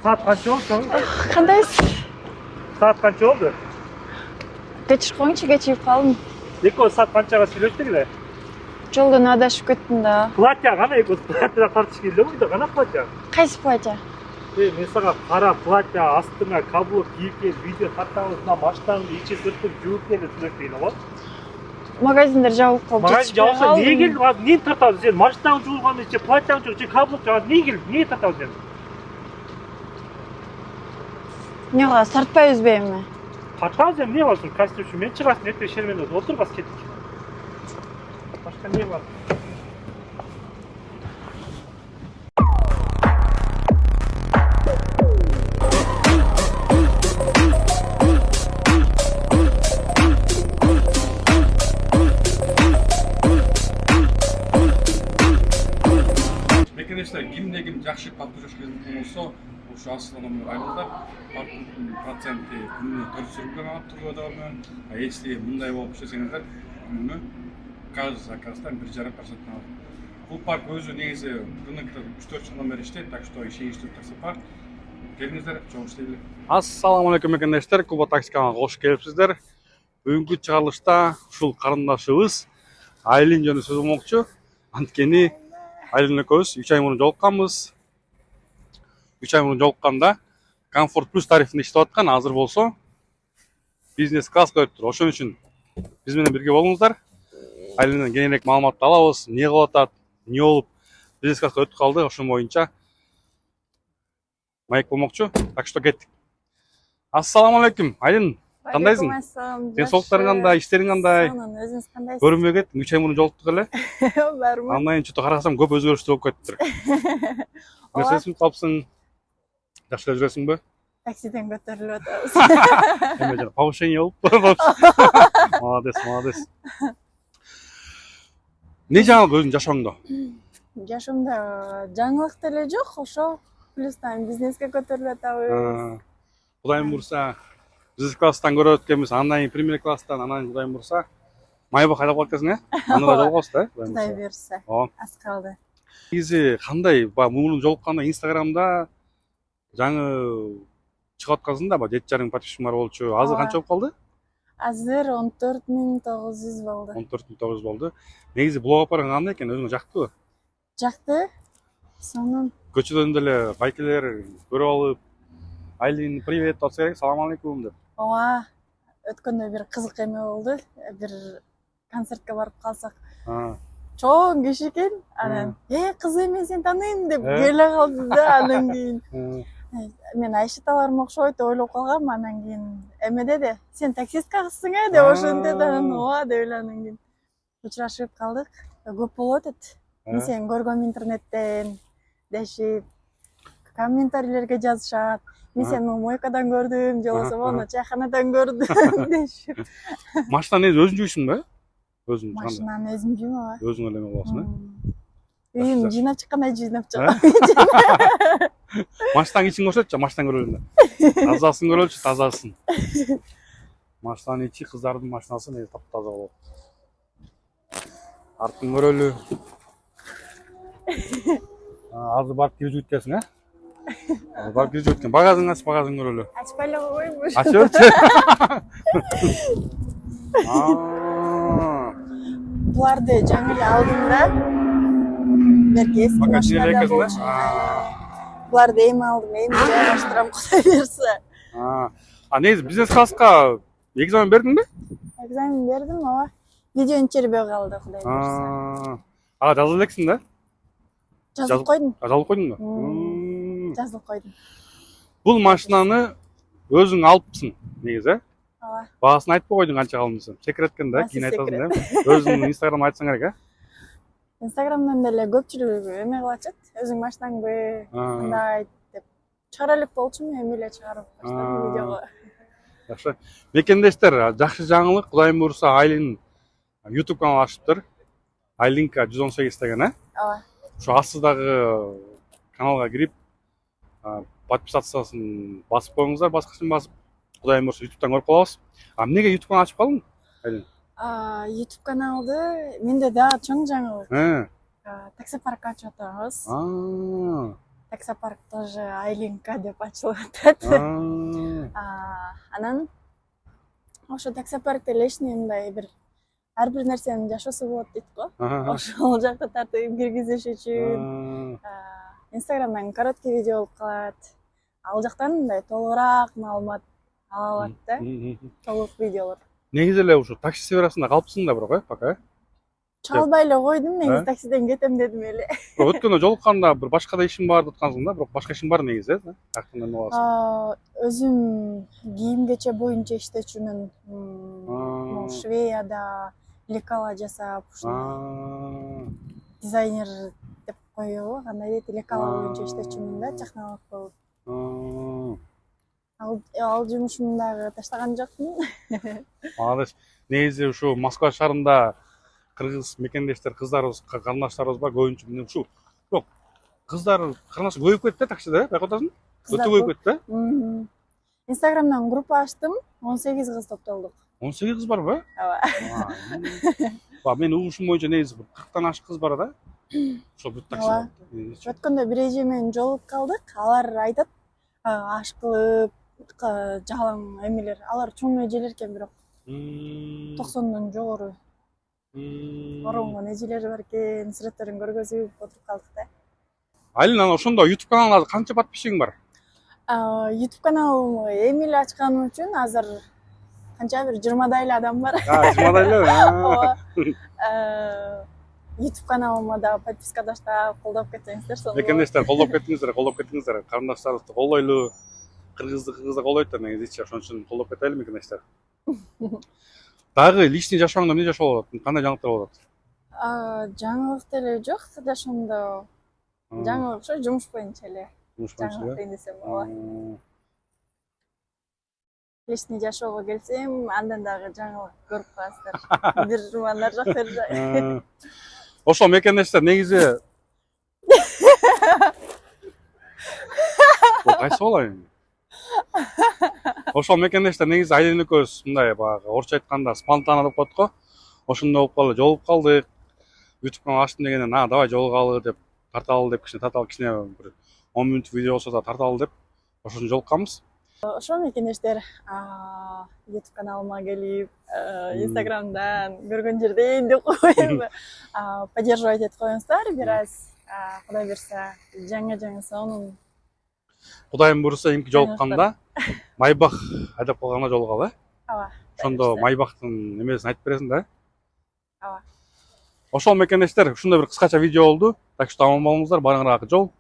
Saat qancha oldu? Qandaysiz? Saat qancha oldu? Kechirib qo'yingchi, kechikib qoldim. Ekos saat qanchaga сөйлештік? Жолдан адашып кеттім да. Платья ғана екос, платьяда тартыш келді ғой, ғана платья. Қайсы платья? Мен саған қара платья, астыңа каблук киіп кел, видео тарттаңызына машинаңды иче сүртіп жуып келіп сөйлеспейін, ғой. Магазиндер жабылып қалып Магазин жабылса, не келдің? Нені тартады сен? Машинаңды жуылғанда иче платьяң жоқ, иче каблук жоқ, не келдің? Не тартады сен? Неға, сартпай үзбеймін? Тартады сен, не болсын? Костюмші, мен шығасын, ертең шермен өзі отыр бас кеттік. Başka ne var? Arkadaşlar kimde yaxshi papujosh bo'lsa, o'sha astronomni aytdilar, protsenti kunni 400 rubldan olib turadi. Если bunday bo'lib ishlasangizlar, uni gaz zakazdan 1,5%dan oladi. Bu park o'zi negisi rынокта 3-4 yildan beri ishlaydi, так что ishlaydi taksi park. Kelingizlar, cho'ng ishlaylik. Assalomu alaykum arkadaşlar, Kuba Taksi kanaliga hoş kelibsizlar. Bugungi chiqarilishda ушул qarindoshimiz Aylin жөнүндө сөз болмокчу. Анткени Aylin экөөбүз 3 ай мурун жолукканбыз. 3 ай мурун жолукканда Comfort Plus тарифинде иштеп аткан, азыр болсо бизнес класска өтүп тур. Ошон үчүн биз менен бирге болуңуздар. Айлинен кеңирээк маалыматты алабыз, эмне кылып атат, эмне болуп бизнес класска өтүп калды, ошон боюнча маек болмокчу. Так что кеттик. Ассаламу алейкум, Айлин. Кандайсың? Сен соолуктарың кандай, иштериң кандай? Өзүңүз кандайсыз? Көрүнбөй кеттиң, 3 ай мурун жолуктук эле. Бармы? Андан чөтө карасам көп өзгөрүштөр болуп кетиптир. Нерсесин калпсың? Жакшы эле жүрөсүңбү? Таксиден көтөрүлүп атабыз. Эме жана повышение болуп. Молодец, молодец. Не жаңылык өзүңүн жашооңдо? Жашоомдо жаңылык деле жок, ошо плюстан бизнеске көтөрүлүп атабыз. Кудайым бурса, бизнес класстан көрүп өткөнбүз, андан кийин премьер класстан, анан кийин Кудайым бурса, майба кайдап калат экенсиң, Анда да жолугабыз да, Кудай буйрса. Аз калды. Негизи кандай, мурун жолукканда Инстаграмда жаңы чыгып аткансың да, 7,5 подписчигим бар болчу. Азыр канча болуп калды? Азыр 14.900 болду. 14.900 болду. Негизи блог апаргаң кандай экен, өзүңө жактыбы? Жакты. Сонун. Көчөдөн деле байкелер көрүп алып, Айлин, привет, атса керек, салам алейкум деп. Ооба. Өткөндө бир кызык эме болду. Бир концертке барып калсак. Чоң киши экен. Анан, кыз эме сен тааныйм деп келе калды да, анан кийин. Мен Айшаталарым окшойт деп ойлоп калгам, анан кийин эме деди, сен таксистка кызсың деп ошентти, анан ооба деп эле анан кийин учурашып калдык. Көп болуп атат. Мен сени көргөм интернеттен дешип, комментарийлерге жазышат. Мен сени мойкадан көрдүм, же болбосо мону чайханадан көрдүм дешип. Машинаны өзүң жуйсуңбу? Өзүң Машинаны өзүм жуйм, ооба. Өзүң эле болосуң, Үйүм жыйнап чыккандай жыйнап чыгам. Машинанын ичиң көрсөтчү, машинаны көргөндө. Тазасын көрөлүчү, тазасын. Машинанын ичи кыздардын машинасы негизи таптаза болот. Артын көрөлү. Азыр барып кирип жуйт экенсиң, Барып кирип жуйт экен. Багазың ач, багазын көрөлү. Ачпай эле койбуш. Ачып. Буларды жаңы эле алдым да. Берки эски машинада болчу. Буларды эми алдым, эми жайгаштырам, Кудай буйрса. Негизи бизнес класска экзамен бердиңби? Экзамен бердим, ооба. Видеону чирбей калды, Кудай буйрса. Жазып элексиң да? Жазып койдум. Жазып койдуңбу? Жазып койдум. Бул машинаны өзүң алыпсың, негизи, Ооба. Баасын айтпай койдуң канча калды десем. Секреткен да, кийин айтасың да. Өзүңдүн Инстаграмда айтсаң керек, Инстаграмдан деле көпчүлүк эме кылачат. Өзүң машинаңбы, мындай деп чыгара элек болчумун, эми эле чыгарып баштадым видеого. Жакшы. Мекендештер, жакшы жаңылык, Кудайым буйрса Айлин YouTube канал ачыптыр. Айлинка 118 деген, Ооба. Ошо астыдагы каналга кирип, подписациясын басып коюңуздар, баскычын басып. Кудайым буюрса ютубтан көрүп калабыз. Эмнеге ютуб канал ачып калдың? Айлин. YouTube каналды менде да чоң жаңылык. Таксопарк ачып атабыз. Таксопарк тоже Айлинка деп ачылып атат. Анан ошо таксопаркте лишний мындай бир ар бир нерсенин жашоосу болот дейт го. Ошол жакта тартып киргизиш үчүн Инстаграмдан короткий видео болуп калат. Ал жактан мындай толугураак маалымат ала алат да. Толук видеолор. Негизи эле ушу такси сферасында калыпсың да бирок, пока. Чалбай эле койдум, негизи таксиден кетем дедим эле. Өткөндө жолукканда бир башка да ишим бар деп аткансың да, бирок башка ишим бар негизи, Актын аласың. Өзүм кийим кече боюнча иштечүмүн. Швеяда лекала жасап, дизайнер деп коебу, кандай дейт, лекала боюнча иштечүмүн да, чакналык болуп. Ал жумушумду дагы таштаган жокмун. Молодец. Негизи ушу Москва шаарында кыргыз мекендештер, кыздарыбыз, карындаштарыбыз бар, көбүнчө мен ушу. Бирок кыздар карындаш көбөйүп кетти таксиде, байкап атасың? Өтө көбөйүп кетти. Инстаграмдан группа ачтым, 18 кыз топтолдук. 18 кыз барбы? Ооба. Мен угушум боюнча негизи 40тан ашык кыз бар да. Ошо бир такси. Өткөндө бир эже менен жолугуп калдык. Алар айтат, аш кылып, жалаң эмелер. Алар чоң эжелер экен, бирок 90дон жогору. Оронгон эжелери бар экен, сүрөттөрүн көргөзүп отуруп калдык да. Айлин, анан ошондо YouTube каналыңда канча подписчигиң бар? YouTube каналымды эми эле ачканым үчүн азыр канча бир 20 эле адам бар. 20 эле. YouTube каналыма да подписка таштап, колдоп кетсеңиздер, сонун. Мекендештер колдоп кетиңиздер, карындаштарыбызды колдойлу. Кыргызды колдойт да негизичи, ошон үчүн колдоп кетели мекендештер. Дагы личный жашооңдо эмне жашоо болот? Кандай жаңылыктар болот? Жаңылык деле жок жашоомдо. Жаңылык ошо жумуш боюнча эле. Жаңылык дейин десем болот. Личный жашоого келсем, андан дагы жаңылык көрүп каласыздар. Бир жумандар жок берди. Ошо мекендештер негизи кайсы болайын? Ошол мекендештер негизи Айлин экөөбүз мындай баягы орусча айтканда спонтанно деп коет го. Ошондой болуп калды, жолугуп калдык. YouTube канал ачтым дегенде, давай жолугалы деп, тарталы деп кичине бир 10 мүнөттүк видео болсо да тарталы деп ошондо жолукканбыз. Ошо мекендештер YouTube каналыма келип, Instagramдан көргөн жерден деп коем. Поддерживать этип коюңуздар, бир аз Кудай берсе жаңы сонун. Кудайым буйрса эмки жолукканда Майбах айдап калганда жолугалы. Ооба. Ошондо Майбахтын эмесин айтып бересиң да. Ооба. Ошол мекендештер ушундай бир кыскача видео болду. Так что аман болуңуздар, барыңарга жол.